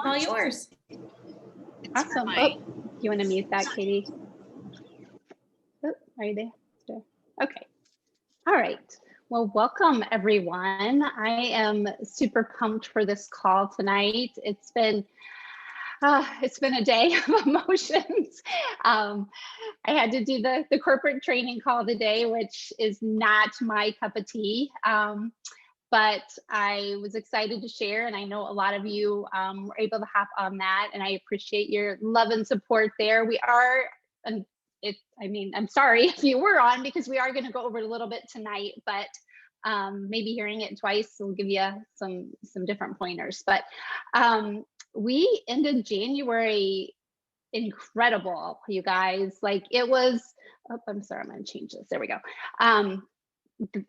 All yours. Awesome. Oh, you want to mute that, Katie? Oh, are you there? Okay. All right. Well, welcome everyone. I am super pumped for this call tonight. It's been a day of emotions. I had to do the corporate training call today, which is not my cup of tea. But I was excited to share, and I know a lot of you were able to hop on that, and I appreciate your love and support there. We are, and I'm sorry if you were on, because we are going to go over a little bit tonight, but maybe hearing it twice will give you some different pointers. But we ended January incredible, you guys. Like it was. Oh, I'm sorry. I'm going to change this. There we go.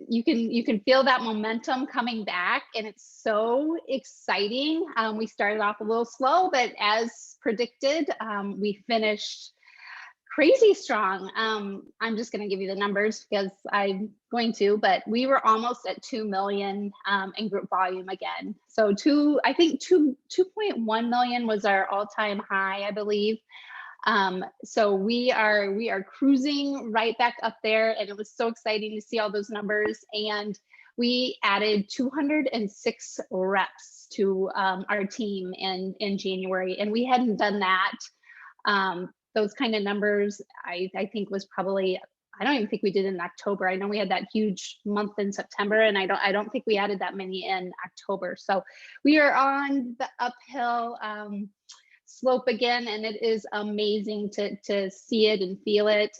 You can feel that momentum coming back, and it's so exciting. We started off a little slow, but as predicted, we finished crazy strong. I'm just going to give you the numbers because I'm going to, but we were almost at 2 million in group volume again. So I think 2.1 million was our all-time high, I believe. So we are cruising right back up there, and it was so exciting to see all those numbers. And we added 206 reps to our team in January, and we hadn't done that. Those kind of numbers, I think was probably, I don't even think we did in October. I know we had that huge month in September, and I don't think we added that many in October. So we are on the uphill slope again, and it is amazing to see it and feel it.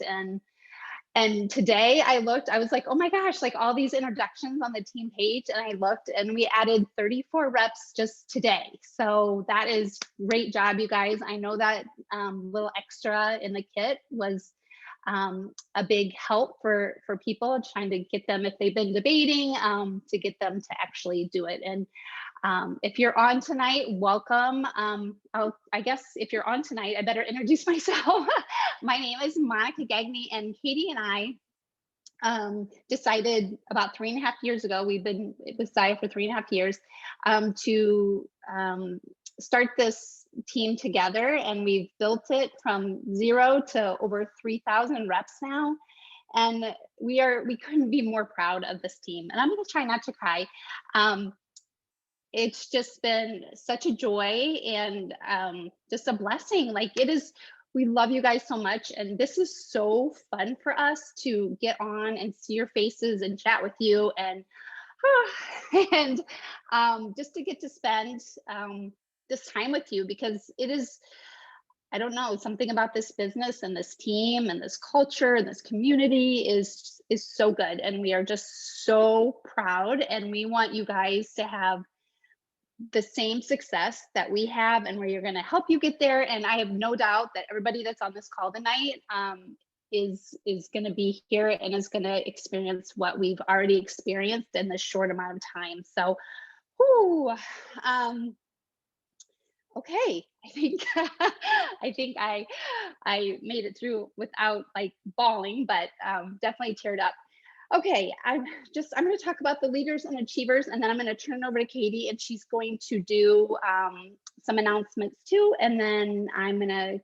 And today I was like, oh my gosh, like all these introductions on the team page, and I looked and we added 34 reps just today. So that is great job, you guys. I know that little extra in the kit was a big help for people, trying to get them, if they've been debating, to get them to actually do it. And if you're on tonight, welcome. I guess if you're on tonight, I better introduce myself. My name is Monica Gagney, and Katie and I decided about 3.5 years ago, we've been with Zaya for 3.5 years, to start this team together, and we've built it from 0 to over 3,000 reps now. And we couldn't be more proud of this team. And I'm going to try not to cry. It's just been such a joy and just a blessing. Like it is, we love you guys so much. And this is so fun for us to get on and see your faces and chat with you, and just to get to spend this time with you, because it is, I don't know, something about this business and this team and this culture and this community is so good. And we are just so proud, and we want you guys to have the same success that we have, and where you're going to help you get there. And I have no doubt that everybody that's on this call tonight is going to be here and is going to experience what we've already experienced in this short amount of time. So, okay, I think I made it through without like bawling, but definitely teared up. Okay, I'm going to talk about the leaders and achievers, and then I'm going to turn it over to Katie, and she's going to do some announcements too. And then I'm going to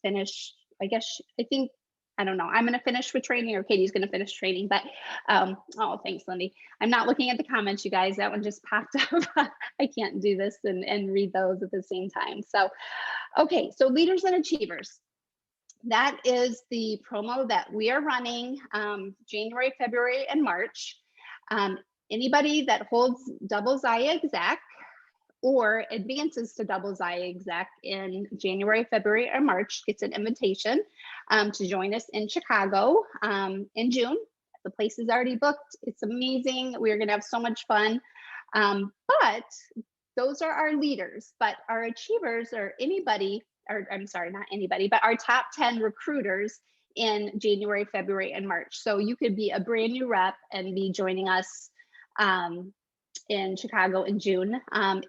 finish, I don't know, I'm going to finish with training, or Katie's going to finish training. But oh, thanks, Lindy. I'm not looking at the comments, you guys. That one just popped up. I can't do this and read those at the same time. So, okay, so leaders and achievers. That is the promo that we are running January, February, and March. Anybody that holds double Zaya exec or advances to double Zaya exec in January, February, or March gets an invitation to join us in Chicago in June. The place is already booked. It's amazing. We're going to have so much fun. But those are our leaders. But our achievers are anybody, or I'm sorry, not anybody, but our top 10 recruiters in January, February, and March. So you could be a brand new rep and be joining us in Chicago in June.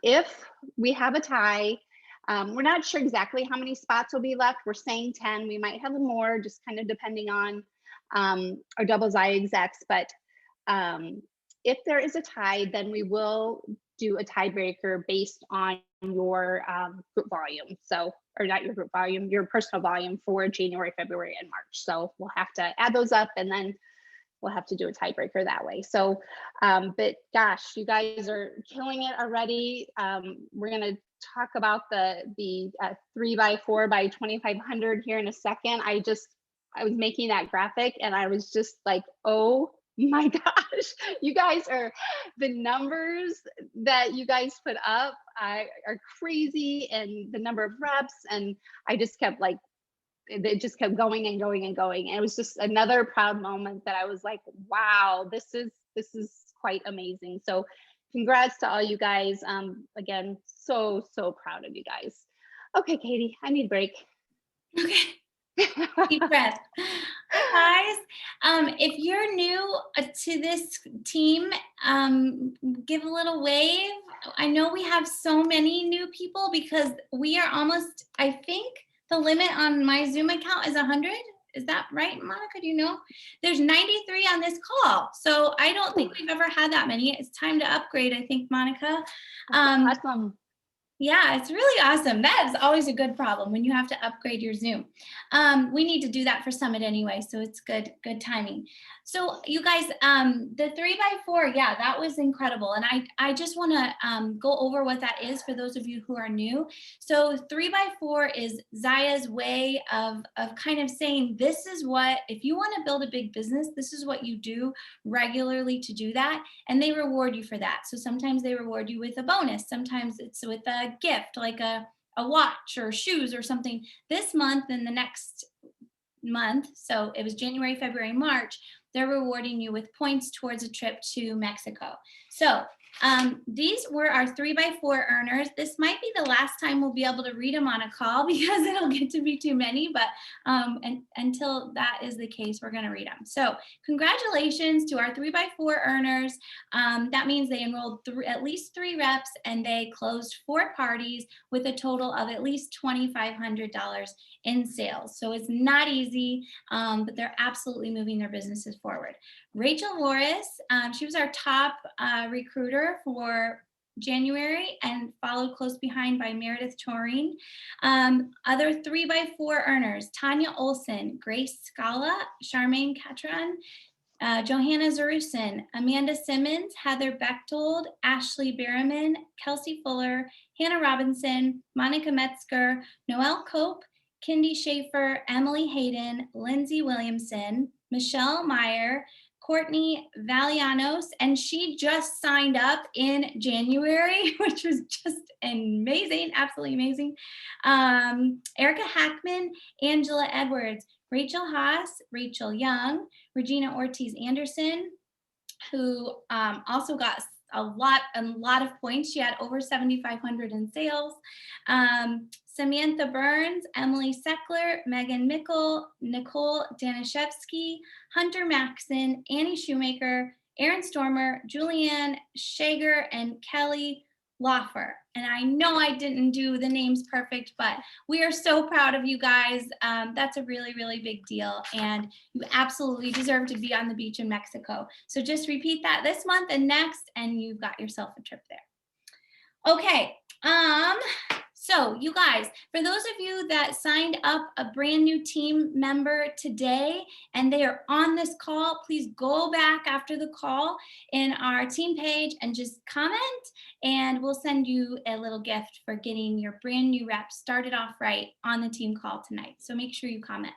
If we have a tie, we're not sure exactly how many spots will be left. We're saying 10. We might have more, just kind of depending on our double Zaya execs. But if there is a tie, then we will do a tiebreaker based on your group volume. So, or not your group volume, your personal volume for January, February, and March. So we'll have to add those up, and then we'll have to do a tiebreaker that way. So, but gosh, you guys are killing it already. We're gonna talk about the 3x4 by 2500 here in a second. I was making that graphic and I was just like, oh my gosh, you guys the numbers that you guys put up are crazy, and the number of reps, and I just kept like, it just kept going and going and going. And it was just another proud moment that I was like, wow, this is quite amazing. So congrats to all you guys. Again, so proud of you guys. Okay, Katie, I need a break. Okay. Deep breath. Hi, guys. If you're new to this team, give a little wave. I know we have so many new people because we are almost, I think, the limit on my Zoom account is 100. Is that right, Monica? Do you know? There's 93 on this call. So I don't think we've ever had that many. It's time to upgrade, I think, Monica. Awesome. Yeah, it's really awesome. That is always a good problem when you have to upgrade your Zoom. We need to do that for Summit anyway, so it's good timing. So you guys, the 3x4, yeah, that was incredible. And I just want to go over what that is for those of you who are new. So 3x4 is Zaya's way of kind of saying, this is what, if you want to build a big business, this is what you do regularly to do that. And they reward you for that. So sometimes they reward you with a bonus. Sometimes it's with a gift, like a watch or shoes or something. This month and the next month, so it was January, February, March, they're rewarding you with points towards a trip to Mexico. So these were our 3x4 earners. This might be the last time we'll be able to read them on a call because it'll get to be too many, but until that is the case, we're going to read them. So congratulations to our 3x4 earners. That means they enrolled at least 3 reps and they closed 4 parties with a total of at least $2,500 in sales. So it's not easy, but they're absolutely moving their businesses forward. Rachel Loris, she was our top recruiter for January and followed close behind by Meredith Turing. Other 3x4 earners, Tanya Olson, Grace Scala, Charmaine Catron, Johanna Zarusin, Amanda Simmons, Heather Bechtold, Ashley Berriman, Kelsey Fuller, Hannah Robinson, Monica Metzger, Noelle Cope, Kindy Schaefer, Emily Hayden, Lindsay Williamson, Michelle Meyer, Courtney Valianos, and she just signed up in January, which was just amazing, absolutely amazing. Erica Hackman, Angela Edwards, Rachel Haas, Rachel Young, Regina Ortiz Anderson, who also got a lot of points. She had over 7,500 in sales. Samantha Burns, Emily Seckler, Megan Mickle, Nicole Danishevsky, Hunter Maxson, Annie Shoemaker, Aaron Stormer, Julianne Shager, and Kelly Loffer. And I know I didn't do the names perfect, but we are so proud of you guys. That's a really, really big deal. And you absolutely deserve to be on the beach in Mexico. So just repeat that this month and next, and you've got yourself a trip there. Okay. So you guys, for those of you that signed up a brand new team member today and they are on this call, please go back after the call in our team page and just comment, and we'll send you a little gift for getting your brand new rep started off right on the team call tonight. So make sure you comment.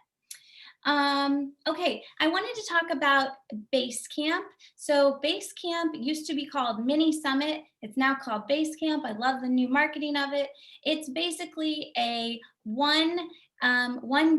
Okay, I wanted to talk about Base Camp. So Base Camp used to be called Mini Summit. It's now called Base Camp. I love the new marketing of it. It's basically a one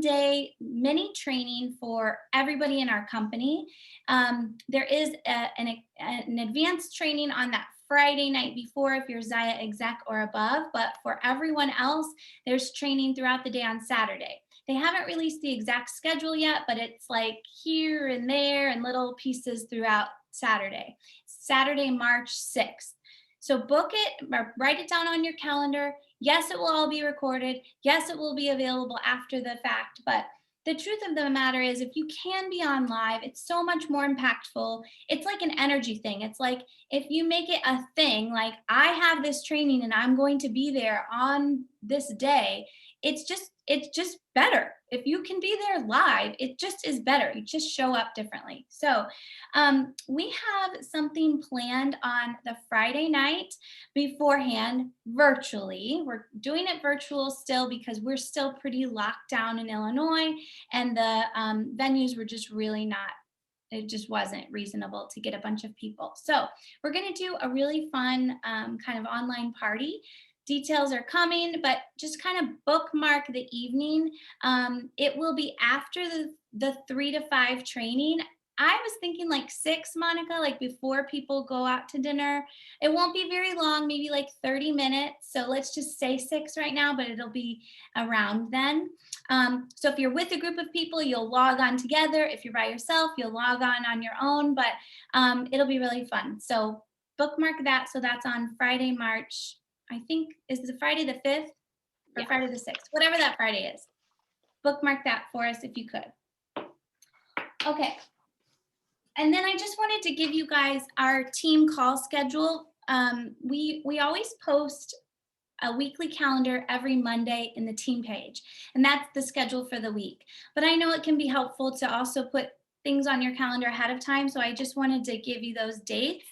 day mini training for everybody in our company. There is an advanced training on that Friday night before if you're Zaya exec or above, but for everyone else, there's training throughout the day on Saturday. They haven't released the exact schedule yet, but it's like here and there and little pieces throughout Saturday. Saturday, March 6th. So book it, or write it down on your calendar. Yes, it will all be recorded. Yes, it will be available after the fact, but the truth of the matter is, if you can be on live, it's so much more impactful. It's like an energy thing. It's like if you make it a thing, like I have this training and I'm going to be there on this day, it's just better. If you can be there live, it just is better. You just show up differently. So we have something planned on the Friday night beforehand virtually. We're doing it virtual still because we're still pretty locked down in Illinois, and the venues were just really not, it just wasn't reasonable to get a bunch of people. So we're going to do a really fun kind of online party. Details are coming, but just kind of bookmark the evening. It will be after the 3 to 5 training. I was thinking like 6, Monica, like before people go out to dinner. It won't be very long, maybe like 30 minutes. So let's just say 6 right now, but it'll be around then. So if you're with a group of people, you'll log on together. If you're by yourself, you'll log on your own, but it'll be really fun. So bookmark that. So that's on Friday, March, I think, is it Friday the 5th or Yeah. Friday the 6th, whatever that Friday is. Bookmark that for us if you could. Okay. And then I just wanted to give you guys our team call schedule. We always post a weekly calendar every Monday in the team page, and that's the schedule for the week. But I know it can be helpful to also put things on your calendar ahead of time, so I just wanted to give you those dates.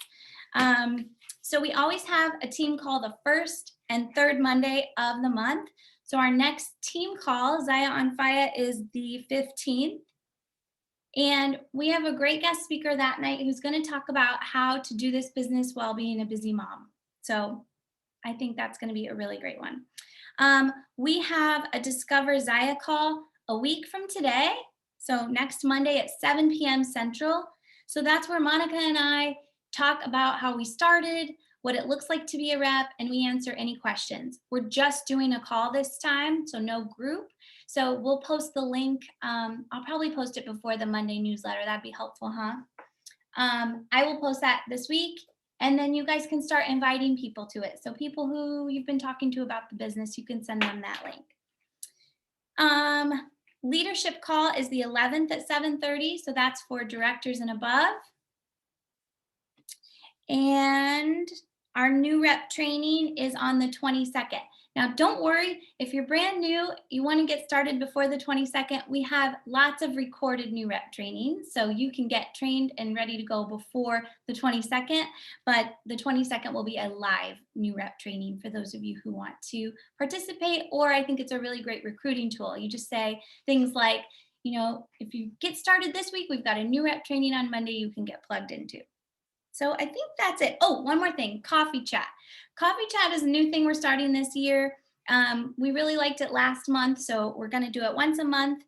So we always have a team call the first and third Monday of the month. So our next team call, Zaya on Faya, is the 15th. And we have a great guest speaker that night who's going to talk about how to do this business while being a busy mom. So I think that's going to be a really great one. We have a Discover Zaya call a week from today. So next Monday at 7 p.m. Central. So that's where Monica and I talk about how we started, what it looks like to be a rep, and we answer any questions. We're just doing a call this time, so no group. So we'll post the link. I'll probably post it before the Monday newsletter. That'd be helpful, huh? I will post that this week, and then you guys can start inviting people to it. So people who you've been talking to about the business, you can send them that link. Leadership call is the 11th at 7:30. So that's for directors and above. And our new rep training is on the 22nd. Now, don't worry, if you're brand new, you want to get started before the 22nd, we have lots of recorded new rep training. So you can get trained and ready to go before the 22nd, but the 22nd will be a live new rep training for those of you who want to participate, or I think it's a really great recruiting tool. You just say things like, you know, if you get started this week, we've got a new rep training on Monday you can get plugged into. So I think that's it. Oh, one more thing, coffee chat. Coffee chat is a new thing we're starting this year. We really liked it last month, so we're going to do it once a month.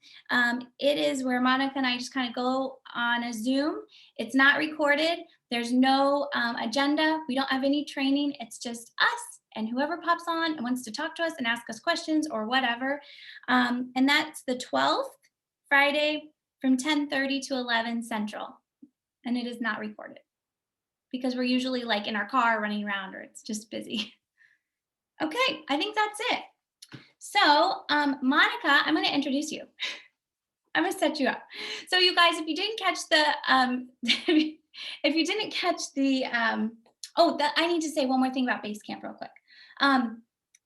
It is where Monica and I just kind of go on a Zoom. It's not recorded. There's no agenda. We don't have any training. It's just us and whoever pops on and wants to talk to us and ask us questions or whatever. And that's the 12th, Friday, from 10:30 to 11 Central. And it is not recorded, because we're usually like in our car running around, or it's just busy. Okay, I think that's it. So Monica, I'm going to introduce you. I'm going to set you up. So you guys, if you didn't catch the, I need to say one more thing about Basecamp real quick.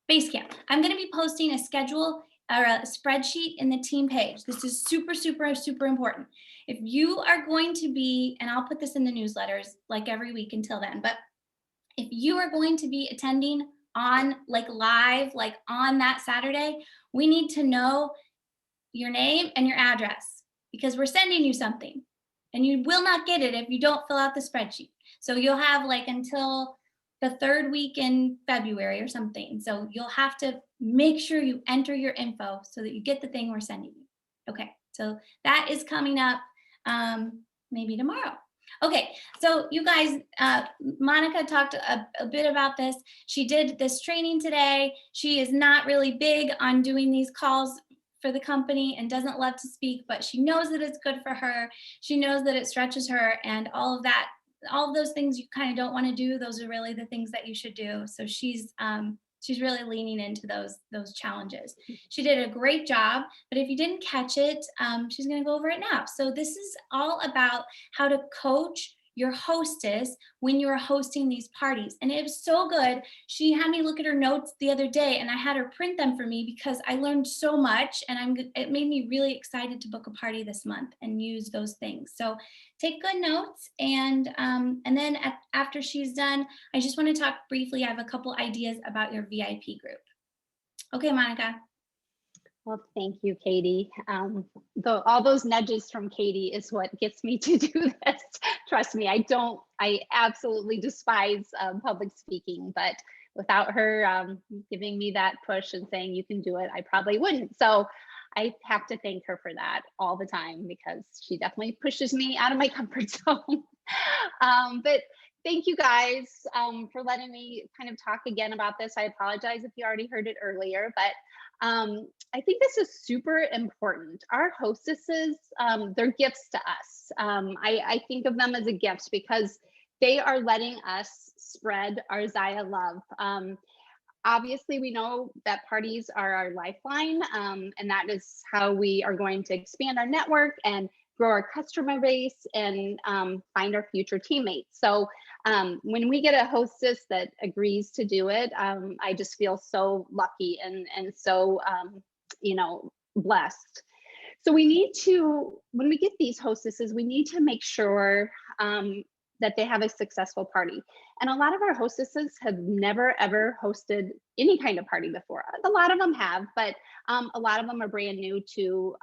Basecamp, I'm going to be posting a schedule or a spreadsheet in the team page. This is super, super, super important. If you are going to be, and I'll put this in the newsletters like every week until then, but if you are going to be attending on like live, like on that Saturday, we need to know your name and your address, because we're sending you something and you will not get it if you don't fill out the spreadsheet. So you'll have like until the 3rd week in February or something. So you'll have to make sure you enter your info so that you get the thing we're sending you. Okay, so that is coming up maybe tomorrow. Okay, so you guys, Monica talked a bit about this. She did this training today. She is not really big on doing these calls for the company and doesn't love to speak, but she knows that it's good for her. She knows that it stretches her, and all of that, all of those things you kind of don't want to do, those are really the things that you should do. So she's She's really leaning into those challenges. She did a great job, but if you didn't catch it, she's going to go over it now. So this is all about how to coach your hostess when you're hosting these parties. And it was so good. She had me look at her notes the other day, and I had her print them for me because I learned so much, and it made me really excited to book a party this month and use those things. So take good notes, and then after she's done, I just want to talk briefly. I have a couple ideas about your VIP group. Okay, Monica. Well, thank you, Katie. All those nudges from Katie is what gets me to do this. Trust me, I absolutely despise public speaking, but without her giving me that push and saying you can do it, I probably wouldn't. So I have to thank her for that all the time, because she definitely pushes me out of my comfort zone. But thank you guys for letting me kind of talk again about this. I apologize if you already heard it earlier, but I think this is super important. Our hostesses, they're gifts to us. I think of them as a gift because they are letting us spread our Zaya love. Obviously, we know that parties are our lifeline, and that is how we are going to expand our network and grow our customer base and find our future teammates. So when we get a hostess that agrees to do it, I just feel so lucky and so, blessed. So we need to, when we get these hostesses, we need to make sure that they have a successful party. And a lot of our hostesses have never ever hosted any kind of party before. A lot of them have, but a lot of them are brand new to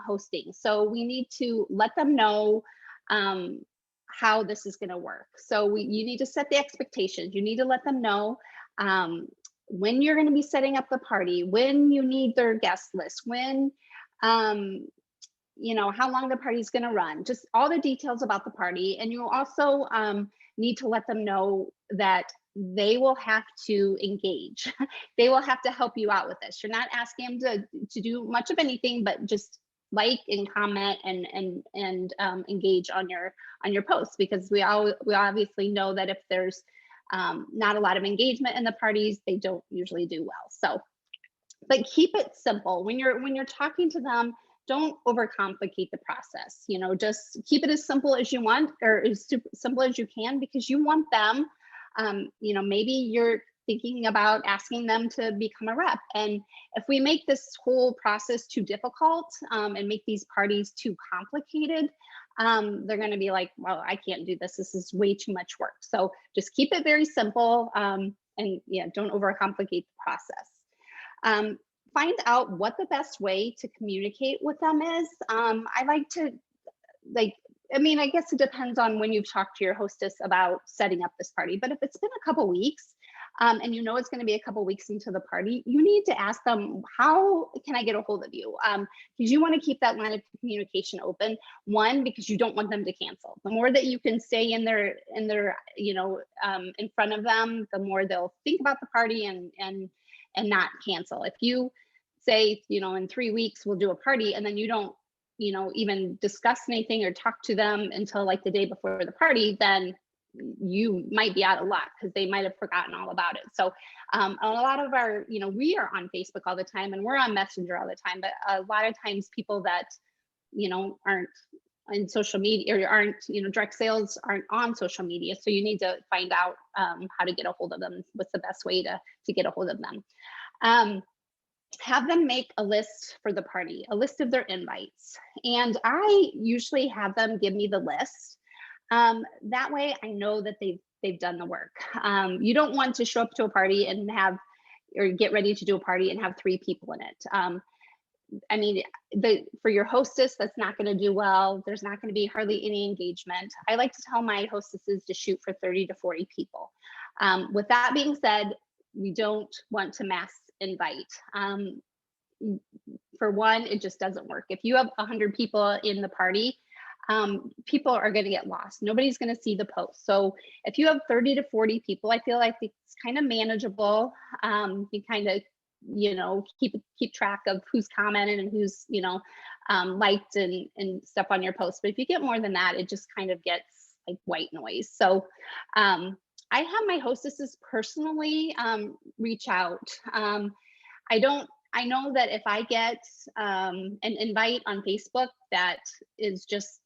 hosting. So we need to let them know how this is going to work. So you need to set the expectations. You need to let them know when you're going to be setting up the party, when you need their guest list, when how long the party is going to run, just all the details about the party. And you also need to let them know that they will have to engage. They will have to help you out with this. You're not asking them to do much of anything, but just like and comment and engage on your posts, because we obviously know that if there's not a lot of engagement in the parties, they don't usually do well. So, but keep it simple when you're talking to them. Don't overcomplicate the process. Just keep it as simple as you want, or as simple as you can, because you want them. Maybe you're thinking about asking them to become a rep. And if we make this whole process too difficult and make these parties too complicated, they're going to be like, well, I can't do this. This is way too much work. So just keep it very simple and don't overcomplicate the process. Find out what the best way to communicate with them is. I like to, I guess it depends on when you've talked to your hostess about setting up this party. But if it's been a couple weeks and it's going to be a couple weeks into the party, you need to ask them, how can I get a hold of you? Because you want to keep that line of communication open. One, because you don't want them to cancel. The more that you can stay in their in front of them, the more they'll think about the party and not cancel. If you say, in 3 weeks we'll do a party, and then you don't, even discuss anything or talk to them until like the day before the party, then you might be out of luck because they might have forgotten all about it. So a lot of our, we are on Facebook all the time and we're on Messenger all the time, but a lot of times people that, aren't in social media or aren't, direct sales aren't on social media. So you need to find out how to get a hold of them. What's the best way to get a hold of them? Have them make a list for the party, a list of their invites. And I usually have them give me the list. That way I know that they've done the work. You don't want to show up to a party and get ready to do a party and have 3 people in it. For your hostess, that's not going to do well. There's not going to be hardly any engagement. I like to tell my hostesses to shoot for 30 to 40 people. With that being said, we don't want to mass invite. For one, it just doesn't work. If you have 100 people in the party, people are going to get lost. Nobody's going to see the post. So if you have 30 to 40 people, I feel like it's kind of manageable. You kind of, keep track of who's commented and who's, liked and stuff on your post. But if you get more than that, it just kind of gets like white noise. So I have my hostesses personally reach out. I don't, I know that if I get an invite on Facebook that is just,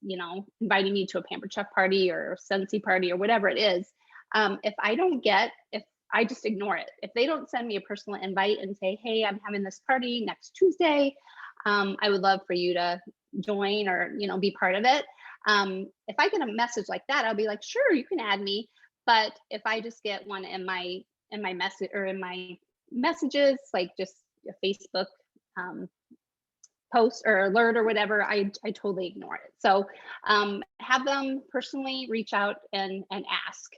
inviting me to a Pampered Chef party or Scentsy party or whatever it is, if I just ignore it. If they don't send me a personal invite and say, hey, I'm having this party next Tuesday, I would love for you to join or, be part of it. If I get a message like that, I'll be like, sure, you can add me. But if I just get one in my message or in my messages, like just a Facebook post or alert or whatever, I totally ignore it. So have them personally reach out and ask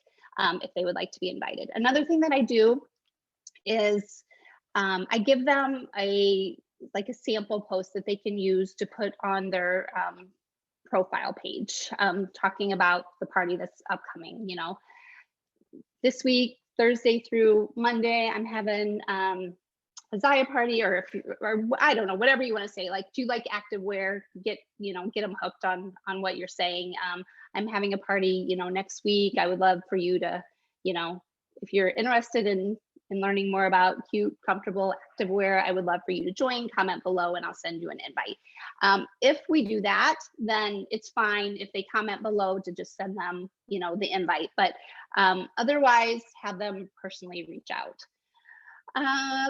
if they would like to be invited. Another thing that I do is I give them a sample post that they can use to put on their profile page, talking about the party that's upcoming. This week, Thursday through Monday, I'm having a Zaya party, or I don't know, whatever you want to say. Like, do you like activewear? Get them hooked on what you're saying. I'm having a party, next week. I would love for you to, if you're interested in learning more about cute, comfortable activewear, I would love for you to join. Comment below and I'll send you an invite. If we do that, then it's fine if they comment below to just send them, the invite. But otherwise, have them personally reach out.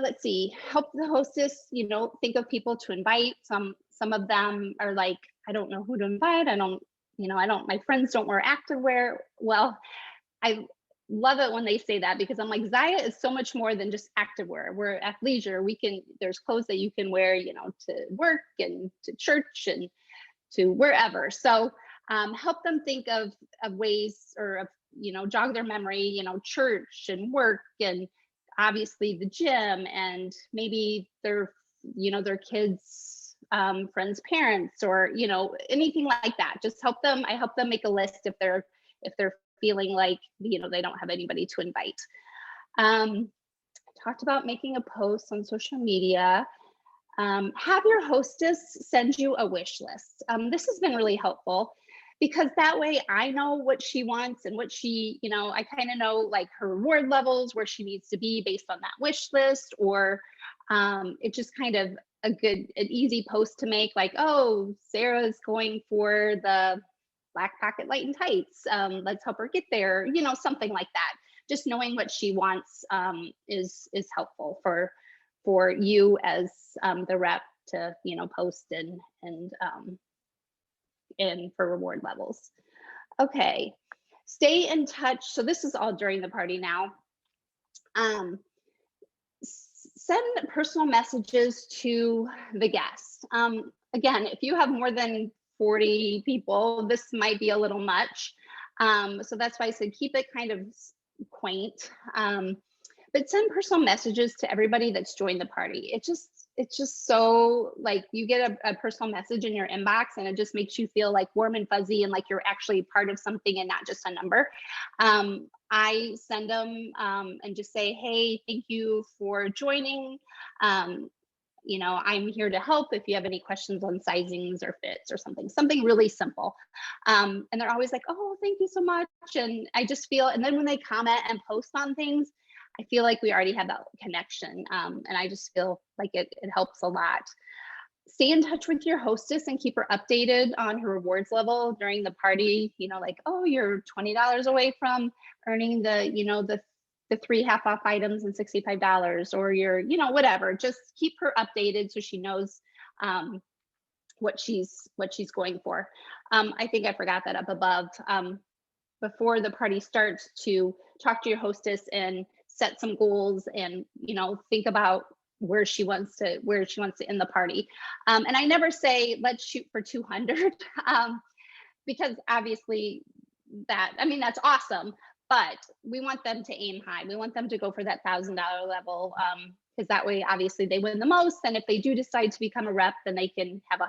Let's see, help the hostess, think of people to invite. Some of them are like, I don't know who to invite. My friends don't wear activewear. Well, I love it when they say that, because I'm like, Zaya is so much more than just activewear. We're athleisure. There's clothes that you can wear, to work and to church and to wherever. So help them think of ways, or jog their memory, church and work, and obviously the gym, and maybe their kids' friends' parents, or anything like that. Just help them. I help them make a list if they're feeling like they don't have anybody to invite. Talked about making a post on social media. Have your hostess send you a wish list. This has been really helpful, because that way I know what she wants and what she, I kind of know like her reward levels, where she needs to be based on that wish list. Or it's just kind of an easy post to make, like, oh, Sarah's going for the black pocket light and tights. Let's help her get there, something like that. Just knowing what she wants is helpful for you as the rep to, post and for reward levels. Okay, stay in touch. So this is all during the party now. Send personal messages to the guests. Again, if you have more than 40 people, this might be a little much. So that's why I said keep it kind of quaint. But send personal messages to everybody that's joined the party. It's just so, like, you get a personal message in your inbox and it just makes you feel like warm and fuzzy and like you're actually part of something and not just a number. I send them and just say, hey, thank you for joining. I'm here to help if you have any questions on sizings or fits or something really simple. And they're always like, oh, thank you so much. And I just feel, and then when they comment and post on things, I feel like we already have that connection. And I just feel like it helps a lot. Stay in touch with your hostess and keep her updated on her rewards level during the party. Like, oh, you're $20 away from earning the 3 half off items and $65, or you're, whatever. Just keep her updated so she knows what she's going for. I think I forgot that up above. Before the party starts, to talk to your hostess and set some goals, and think about where she wants to end the party. And I never say let's shoot for 200, because obviously that's awesome, but we want them to aim high. We want them to go for that $1,000 level, because that way obviously they win the most. And if they do decide to become a rep, then they can have $150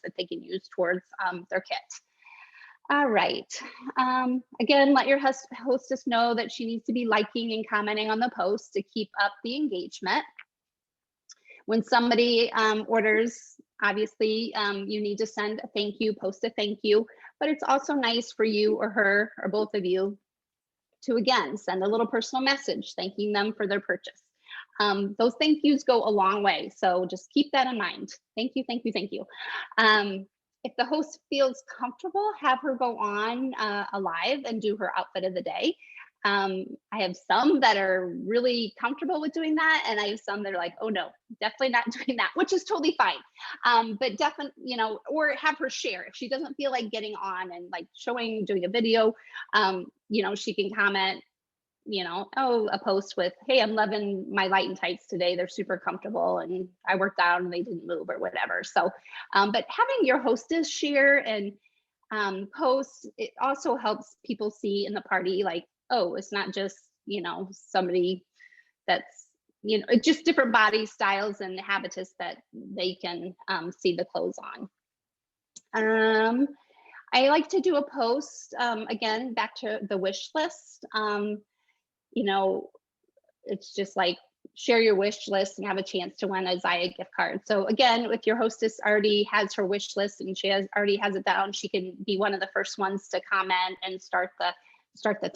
that they can use towards their kit. All right. Again, let your hostess know that she needs to be liking and commenting on the post to keep up the engagement. When somebody orders, obviously, you need to send a thank you, post a thank you, but it's also nice for you or her or both of you to again, send a little personal message thanking them for their purchase. Those thank yous go a long way. So just keep that in mind. Thank you, thank you, thank you. If the host feels comfortable, have her go on a live and do her outfit of the day. I have some that are really comfortable with doing that, and I have some that are like, oh no, definitely not doing that, which is totally fine. But definitely, you know, or have her share if she doesn't feel like getting on and like doing a video. You know, she can comment, you know, oh, a post with, hey, I'm loving my light and tights today. They're super comfortable and I worked out and they didn't move or whatever. So, but having your hostess share and post, it also helps people see in the party, like, oh, it's not just, you know, somebody that's, you know, it's just different body styles and habitus that they can see the clothes on. I like to do a post, again, back to the wish list. You know, it's just like share your wish list and have a chance to win a Zaya gift card. So again, if your hostess already has her wish list and she already has it down, she can be one of the first ones to comment and start the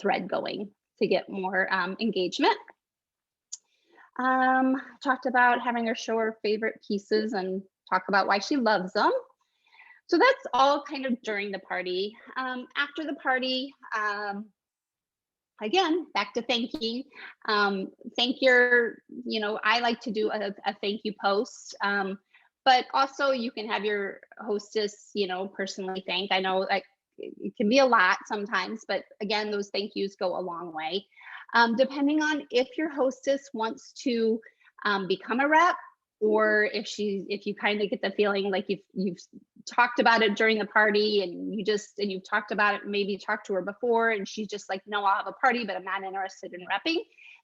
thread going to get more engagement. Talked about having her show her favorite pieces and talk about why she loves them. So that's all kind of during the party. After the party, again, back to thanking. Thank your, you know, I like to do a thank you post, but also you can have your hostess, you know, personally thank. I know like it can be a lot sometimes, but again, those thank yous go a long way. Depending on if your hostess wants to become a rep, or if you kind of get the feeling like you've talked about it during the party and you've talked about it, maybe talked to her before and she's just like, no, I'll have a party, but I'm not interested in repping.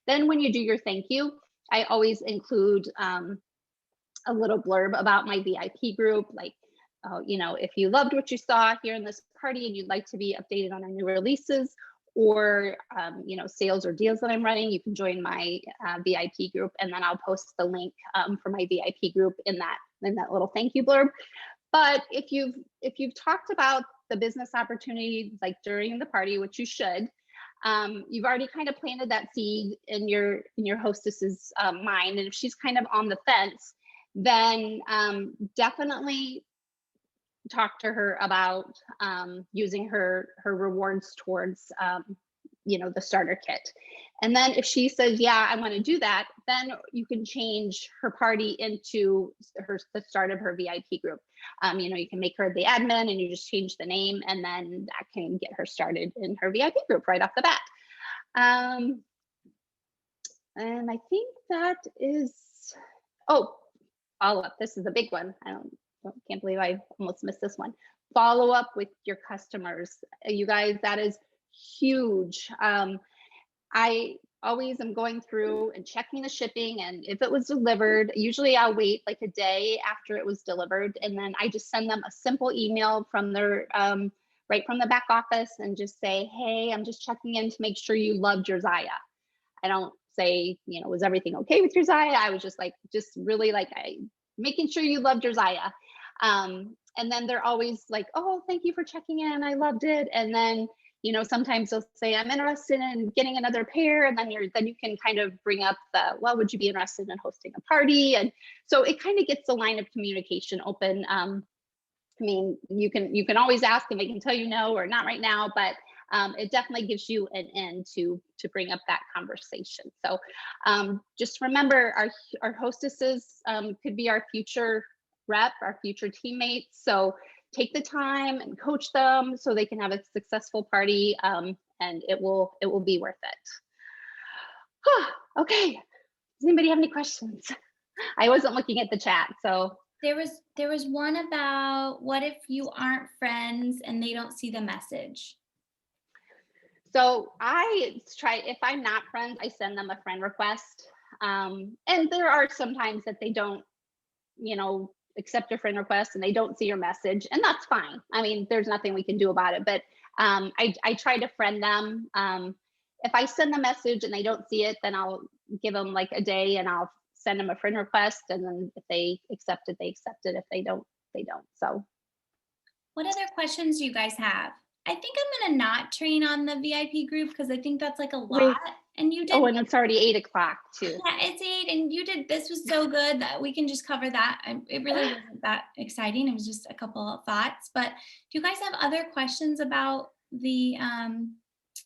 Then when you do your thank you, I always include a little blurb about my VIP group, like, you know, if you loved what you saw here in this party and you'd like to be updated on our new releases or, you know, sales or deals that I'm running, you can join my VIP group, and then I'll post the link for my VIP group in that little thank you blurb. But if you've talked about the business opportunity like during the party, which you should, you've already kind of planted that seed in your hostess's mind, and if she's kind of on the fence, then definitely talk to her about using her rewards towards you know, the starter kit. And then if she says, yeah, I want to do that, then you can change her party into the start of her VIP group. You know, you can make her the admin and you just change the name, and then that can get her started in her VIP group right off the bat. And I think that is, oh, follow up. This is a big one. I can't believe I almost missed this one. Follow up with your customers. You guys, that is huge. I always am going through and checking the shipping, and if it was delivered, usually I'll wait like a day after it was delivered, and then I just send them a simple email from their right from the back office and just say, hey, I'm just checking in to make sure you loved your Zaya. I don't say, you know, was everything okay with your Zaya? I was just really like making sure you loved your Zaya. And then they're always like, oh, thank you for checking in, I loved it. And then, you know, sometimes they'll say, I'm interested in getting another pair. And then you can kind of bring up the, well, would you be interested in hosting a party? And so it kind of gets the line of communication open. I mean, you can always ask and they can tell you no or not right now, but it definitely gives you an end to bring up that conversation. So just remember, our hostesses could be our future rep, our future teammates. So take the time and coach them so they can have a successful party, and it will be worth it. Okay, does anybody have any questions? I wasn't looking at the chat, so. There was one about, what if you aren't friends and they don't see the message? So I try, if I'm not friends, I send them a friend request. And there are some times that they don't, you know, accept your friend request and they don't see your message, and that's fine. I mean, there's nothing we can do about it, but I try to friend them. If I send the message and they don't see it, then I'll give them like a day and I'll send them a friend request, and then if they accept it, they accept it. If they don't, they don't. So what other questions do you guys have? I think I'm gonna not train on the VIP group because I think that's like a lot. Wait, And you did, oh, and it's already 8 o'clock too. yeah, it's 8, and you did. This was so good that we can just cover that. It really wasn't that exciting. It was just a couple of thoughts. But do you guys have other questions about the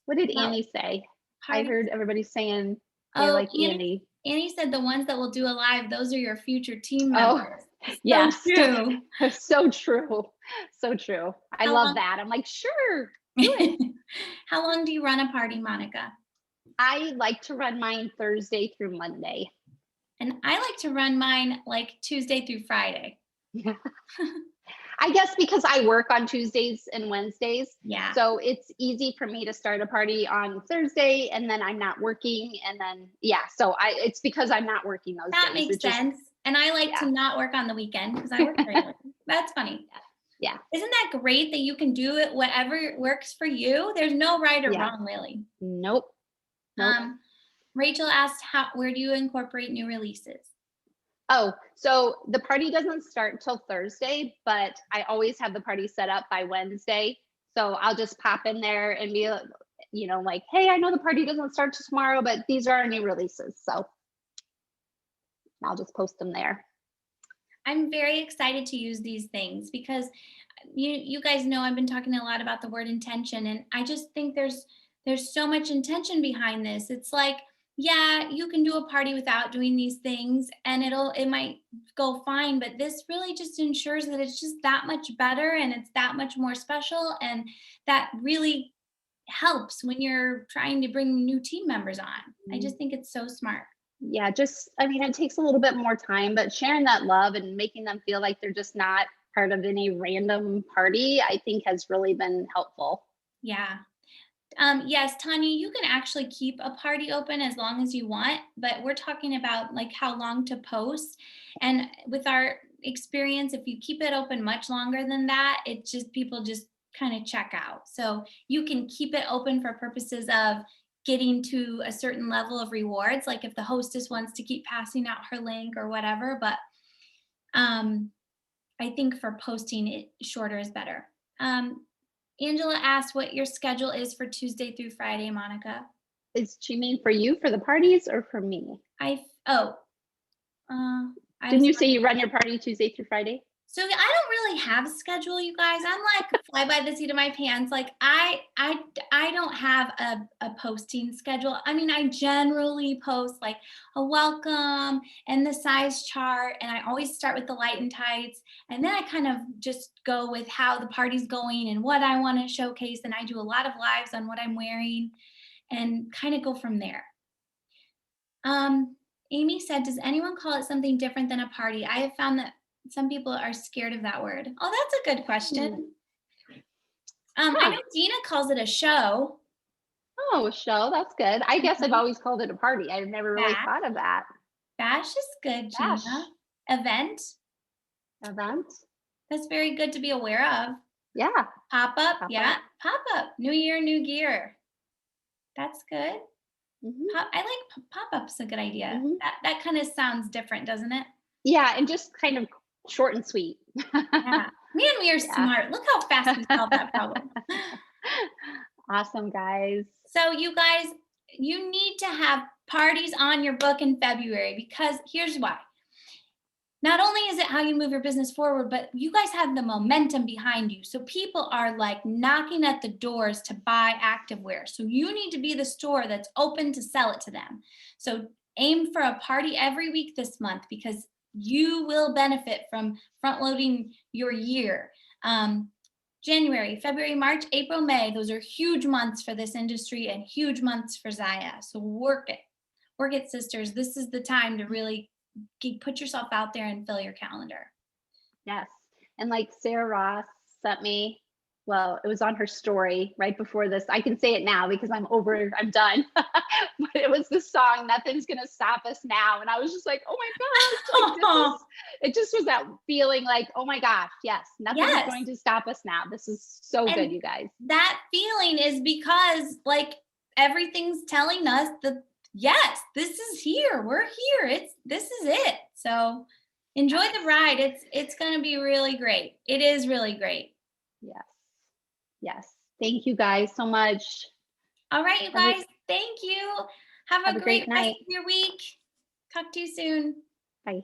What did about Annie say? I parties? heard everybody saying they Oh, like Annie, Annie. Annie said the ones that will do a live, those are your future team Oh, members. So yes. true. So true. So true. I How love long? that. I'm like, sure, do it. How long do you run a party, Monica? I like to run mine Thursday through Monday. And I like to run mine like Tuesday through Friday. I guess because I work on Tuesdays and Wednesdays. Yeah, So it's easy for me to start a party on Thursday and then I'm not working. And then, yeah, so it's because I'm not working those that days. makes It just, sense. And I like yeah. to not work on the weekend because I work very late. That's funny. Yeah. Isn't that great that you can do it whatever works for you? There's no right or Yeah. wrong, really. Nope. Nope. Rachel asked, where do you incorporate new releases? Oh, so the party doesn't start till Thursday, but I always have the party set up by Wednesday. So I'll just pop in there and be, like, hey, I know the party doesn't start till tomorrow, but these are our new releases. So I'll just post them there. I'm very excited to use these things because you guys know I've been talking a lot about the word intention, and I just think there's so much intention behind this. It's like, yeah, you can do a party without doing these things and it might go fine, but this really just ensures that it's just that much better and it's that much more special, and that really helps when you're trying to bring new team members on. I just think it's so smart. Yeah, it takes a little bit more time, but sharing that love and making them feel like they're just not part of any random party, I think has really been helpful. Yeah. Yes, Tanya, you can actually keep a party open as long as you want, but we're talking about like how long to post. And with our experience, if you keep it open much longer than that, people just kind of check out. So you can keep it open for purposes of getting to a certain level of rewards, like if the hostess wants to keep passing out her link or whatever. But I think for posting it shorter is better. Angela asked what your schedule is for Tuesday through Friday, Monica. Is she mean for you for the parties or for me? I'm Didn't you sorry. say you run your party Tuesday through Friday? So I don't really have a schedule, you guys. I'm like fly by the seat of my pants. Like I don't have a posting schedule. I mean, I generally post like a welcome and the size chart, and I always start with the light and tights, and then I kind of just go with how the party's going and what I want to showcase, and I do a lot of lives on what I'm wearing and kind of go from there. Amy said, does anyone call it something different than a party? I have found that some people are scared of that word. Oh, that's a good question. I know Dina calls it a show. Oh, a show. That's good. I guess I've always called it a party. I've never really Bash. thought of that. Bash is good, Bash. Gina. Event. That's very good to be aware of. Yeah. Pop up. Pop Yeah. up. Pop up. New year, new gear. That's good. Mm-hmm. I like pop-up's a good idea. Mm-hmm. That kind of sounds different, doesn't it? Yeah, and just kind of short and sweet. Yeah. Man, we are smart. Look how fast we solved that problem. Awesome, guys. So you guys, you need to have parties on your book in February, because here's why. Not only is it how you move your business forward, but you guys have the momentum behind you. So people are like knocking at the doors to buy activewear. So you need to be the store that's open to sell it to them. So aim for a party every week this month, because you will benefit from front loading your year. January, February, March, April, May, those are huge months for this industry and huge months for Zaya. So work it, sisters. This is the time to really put yourself out there and fill your calendar. Yes. And like Sarah Ross sent me, well, it was on her story right before this. I can say it now because I'm done. But it was the song, Nothing's Gonna Stop Us Now. And I was just like, oh my gosh, it just was that feeling like, oh my gosh, yes, nothing's going to stop us now. This is so good, you guys. That feeling is because like everything's telling us that, yes, this is here. We're here. This is it. So enjoy the ride. It's going to be really great. It is really great. Yes. Yes. Thank you guys so much. All right, you guys, thank you. Have a Have a great great rest night. of your week. Talk to you soon. Bye.